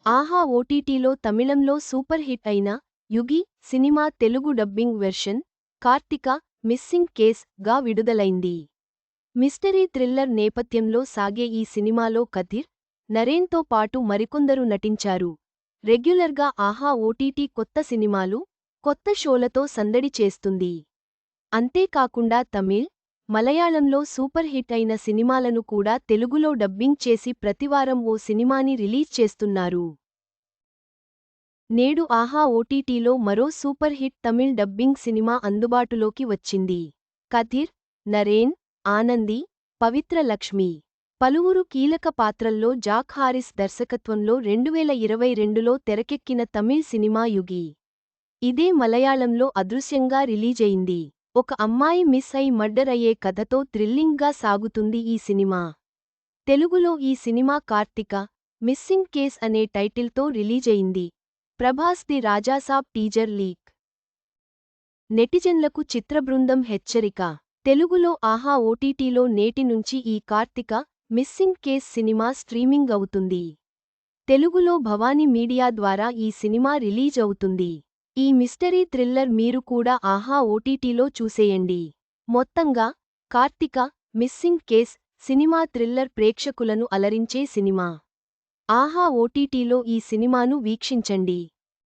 ఆహా ఓటీటీలో తమిళంలో సూపర్ హిట్ అయిన Yugi cinema Telugu dubbing version Karthika missing case గా విడుదలైంది. మిస్టరీ థ్రిల్లర్ నేపథ్యంలో సాగే ఈ సినిమాలో కథీర్, నరేన్తో పాటు మరికొందరు నటించారు. రెగ్యులర్గా ఆహా ఓటీటీ కొత్త సినిమాలు, కొత్త షోలతో సందడి చేస్తుంది. అంతేకాకుండా తమిళ్, మలయాళంలో సూపర్ హిట్ అయిన సినిమాలను కూడా తెలుగులో డబ్బింగ్ చేసి ప్రతివారం ఓ సినిమాని రిలీజ్ చేస్తున్నారు. నేడు ఆహా ఓటీటీలో మరో super hit Tamil dubbing cinema అందుబాటులోకి వచ్చింది. కథీర్, నరేన్, ఆనంది, పవిత్ర లక్ష్మి పలువురు కీలక పాత్రల్లో జాక్ హారిస్ దర్శకత్వంలో 2022లో తెరకెక్కిన తమిళ్ సినిమా యుగి. ఇదే మలయాళంలో అదృశ్యంగా రిలీజయింది. ఒక అమ్మాయి మిస్ అయి మర్డర్ అయ్యే కథతో థ్రిల్లింగ్గా సాగుతుంది ఈ సినిమా. తెలుగులో ఈ సినిమా కార్తీక మిస్సింగ్ కేస్ అనే టైటిల్తో రిలీజయింది. Prabhas the Rajasaab teaser leak. నెటిజన్లకు చిత్రబృందం హెచ్చరిక. తెలుగులో ఆహా ఓటీటీలో నేటి నుంచి ఈ Karthika missing case cinema streaming అవుతుంది. తెలుగులో భవానీ మీడియా ద్వారా ఈ సినిమా రిలీజ్ అవుతుంది. ఈ మిస్టరీ థ్రిల్లర్ మీరు కూడా ఆహా ఓటీటీలో చూసేయండి. మొత్తంగా కార్తీక మిస్సింగ్ కేస్ సినిమా థ్రిల్లర్ ప్రేక్షకులను అలరించే సినిమా. ఆహా ఓటీటీలో ఈ సినిమాను వీక్షించండి.